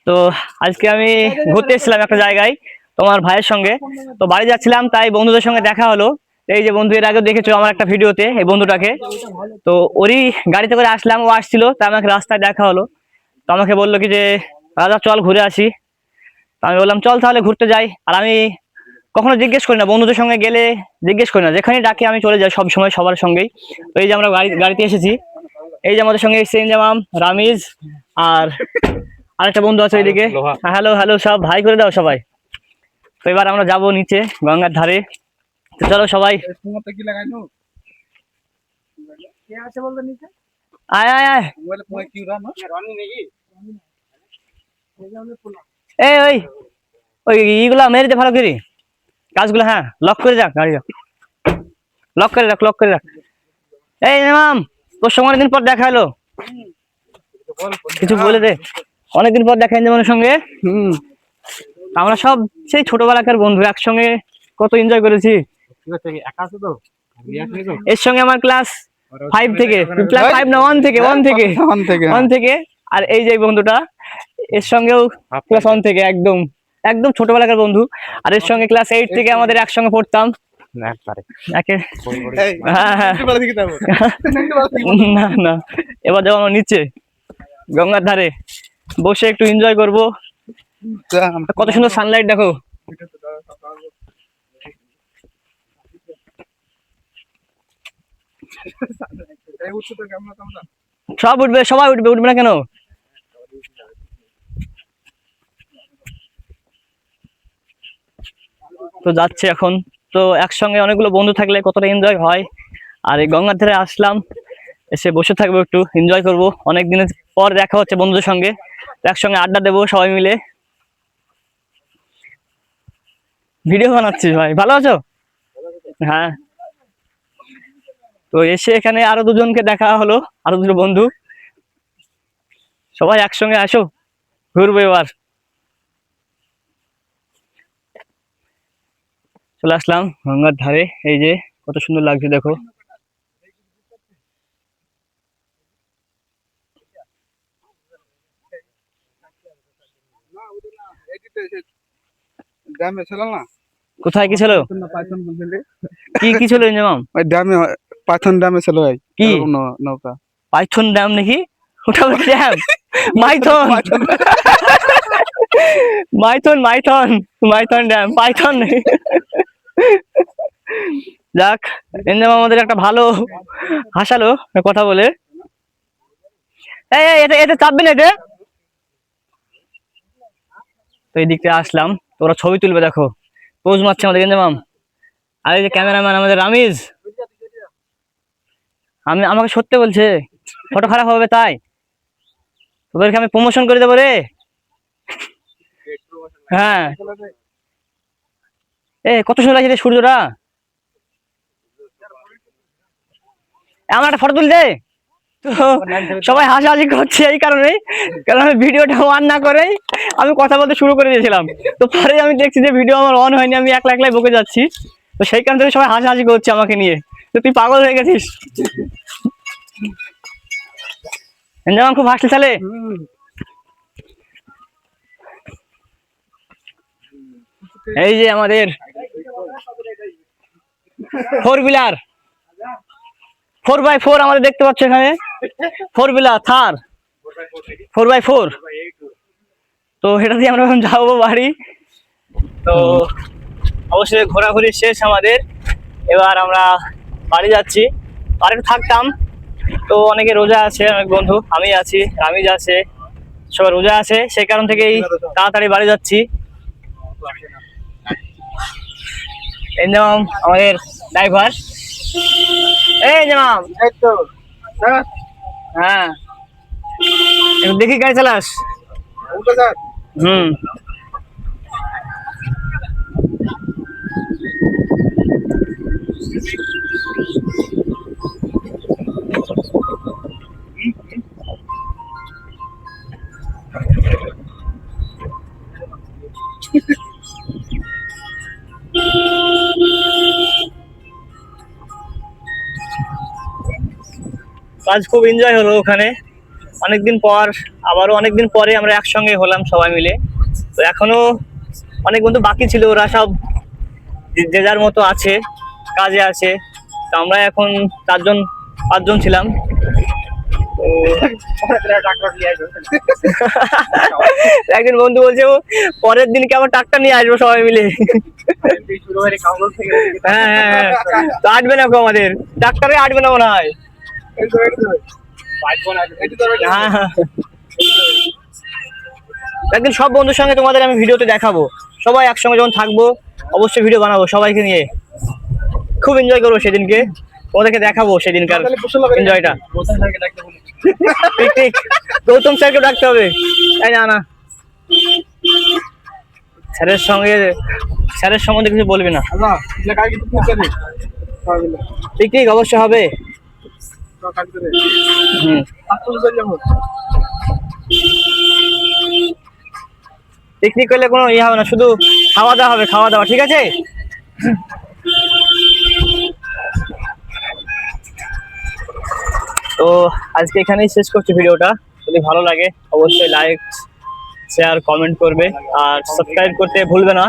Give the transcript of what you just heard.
তো আজকে আমি ঘুরতে এসেছিলাম একটা জায়গায় তোমার ভাইয়ের সঙ্গে। তো বাড়ি যাচ্ছিলাম, তাই বন্ধুদের সঙ্গে দেখা হলো। এই যে বন্ধু, এর আগে দেখেছো আমার একটা ভিডিওতে এই বন্ধুটাকে। তো ওরই গাড়িতে করে আসলাম, ও আসছিল, তাই আমাকে রাস্তায় দেখা হলো। তো আমাকে বললো কি যে রাজা চল ঘুরে আসি। তো আমি বললাম চল তাহলে ঘুরতে যাই। আর আমি কখনো জিজ্ঞেস করি না, বন্ধুদের সঙ্গে গেলে জিজ্ঞেস করি না, যেখানে ডাকে আমি চলে যাই সব সময় সবার সঙ্গেই। তো এই যে আমরা গাড়িতে এসেছি, এই যে আমাদের সঙ্গে এসেছে ইনজামাম, রামিজ আর আরেকটা বন্ধু আছে ওইদিকে। হ্যালো হ্যালো, সব ভাই করে দাও সবাই। তো এবার আমরা যাব নিচে গঙ্গার ধারে। তো চলো সবাই, আয় আয় আয়। এই ওই ওই ইগুলা মেরে দে ভালো করে, গাছগুলো। হ্যাঁ, লক করে রাখ গাড়ি, লক করে রাখ, লক করে রাখ। এই ইমাম, তোর সঙ্গে অনেকদিন পর দেখা হলো, কিছু বলে দে। অনেকদিন পর দেখা ইনজামামের সঙ্গে। আমরা সব সেই ছোটবেলাকার বন্ধু, একসঙ্গে কত এনজয় করেছি। এর সঙ্গে আমার ক্লাস 5 থেকে, ক্লাস 5 না 1 থেকে, 1 থেকে। আর এই যে বন্ধুটা, এর সঙ্গেও ক্লাস 1 থেকে, একদম একদম ছোটবেলাকার বন্ধু। আর এর সঙ্গে ক্লাস 8 থেকে আমাদের একসঙ্গে পড়তাম। হ্যাঁ হ্যাঁ, না না, এবার যাবো আমরা নিচে গঙ্গার ধারে, বসে একটু এনজয় করবো। কত সুন্দর সানলাইট দেখো। সব উঠবে, সবাই উঠবে, উঠবে না কেন? তো যাচ্ছে এখন। তো একসঙ্গে অনেকগুলো বন্ধু থাকলে কতটা এনজয় হয়। আর এই গঙ্গার ধারে আসলাম, এসে বসে থাকবো, একটু এনজয় করব। অনেক দিনের পর দেখা হচ্ছে বন্ধুদের সঙ্গে, একসঙ্গে আড্ডা দেবো সবাই মিলে। ভিডিও বানাচ্ছিস ভাই, ভালো আছো? হ্যাঁ। তো এসে এখানে আরো দুজনকে দেখা হলো, আরো দুটো বন্ধু। সবাই একসঙ্গে আসো, ঘুরবো এবার। চলে আসলাম গঙ্গার ধারে, এই যে কত সুন্দর লাগছে দেখো। কোথায় কি ছিল? কি কি ছিল ইনজামাম? ওই ড্যামে, পাইথন ড্যামে ছিল ভাই। কি নৌকা? পাইথন ড্যাম নাকি? ওটা dam? Maithon, Maithon Maithon, Maithon dam, python নেই। যাক, ইনজামাম আমাদের একটা ভালো হাসালো কথা বলে। এই এটা এটা চাপবে না এটা। তো এই দিকটা আসলাম, তো ওরা ছবি তুলবে, দেখো পোজ মারছে আমাদের ইনজামাম। আর এই যে ক্যামেরাম্যান আমাদের রামিজ, আমাকে সত্যি বলছে ফটো খারাপ হবে, তাই তোদেরকে আমি প্রমোশন করে দেবো রে। হ্যাঁ, এ কত সুন্দর লাগছে রে সূর্যটা। আমার একটা ফটো তুল দে। তো সবাই হাসাহাসি করছে এই কারণে, কারণ আমি ভিডিওটা অন না করেই আমি কথা বলতে শুরু করে দিয়েছিলাম। তো পরে আমি দেখছি যে ভিডিও আমার অন হয়নি, আমি একলা একলাই বকে যাচ্ছি। তো সেই কারণ থেকে সবাই হাসাহাসি করছে আমাকে নিয়ে। তো তুই পাগল হয়ে গেছিস। যেমন খুব হাসতে চালে। এই যে আমাদের 4 হুইলার, 4x4 আমাদের দেখতে পাচ্ছ এখানে, 4 হুইলার থার, 4x4। তো এটা দিয়ে আমরা এখন যাবো বাড়ি। তো অবশ্যই ঘোরাঘুরি শেষ আমাদের, এবার আমরা বাড়ি যাচ্ছি। আর একটু থাকতাম, তো অনেকে রোজা আছে, অনেক বন্ধু, আমি আছি, রামিজ আছে, সবাই রোজা আছে, সেই কারণ থেকেই তাড়াতাড়ি বাড়ি যাচ্ছি। এই নাম আমাদের ড্রাইভার, এই নাম, হ্যাঁ দেখি গাড়ি চালাস। হুম, আজ খুব এনজয় হলো ওখানে, অনেকদিন পর আবারও অনেকদিন পরে আমরা একসঙ্গে হলাম সবাই মিলে। তো এখনো অনেক বন্ধু বাকি ছিল, ওরা সব যে যার মতো আছে, কাজে আছে। তো আমরা এখন 5জন ছিলাম। একজন বন্ধু বলছে ও পরের দিনকে আবার ট্রাক্টর নিয়ে আসবো সবাই মিলে। হ্যাঁ হ্যাঁ হ্যাঁ, তো আটবে না গো, আমাদের ট্রাক্টরে আটবে না মনে হয়। হ্যাঁ হ্যাঁ, একদিন সব বন্ধুর সঙ্গে তোমাদের আমি ভিডিওতে দেখাবো, সবাই একসঙ্গে যখন থাকবো অবশ্যই ভিডিও বানাবো সবাইকে নিয়ে, খুব এনজয় করবো সেদিনকে, তোমাদেরকে দেখাবো সেদিনকার এনজয়টা। ঠিক ঠিক, গৌতম স্যারকে ডাকতে হবে। তাই না না, স্যারের সম্বন্ধে কিছু বলবি না? ঠিক ঠিক, অবশ্যই হবে। হুম, পিকনিক করলে কোনো ইয়ে হবে না, শুধু খাওয়া দাওয়া হবে, খাওয়া দাওয়া, ঠিক আছে? তো আজকে এখানেই শেষ করছি ভিডিওটা। যদি ভালো লাগে অবশ্যই লাইক, শেয়ার, কমেন্ট করবে, আর সাবস্ক্রাইব করতে ভুলবে না।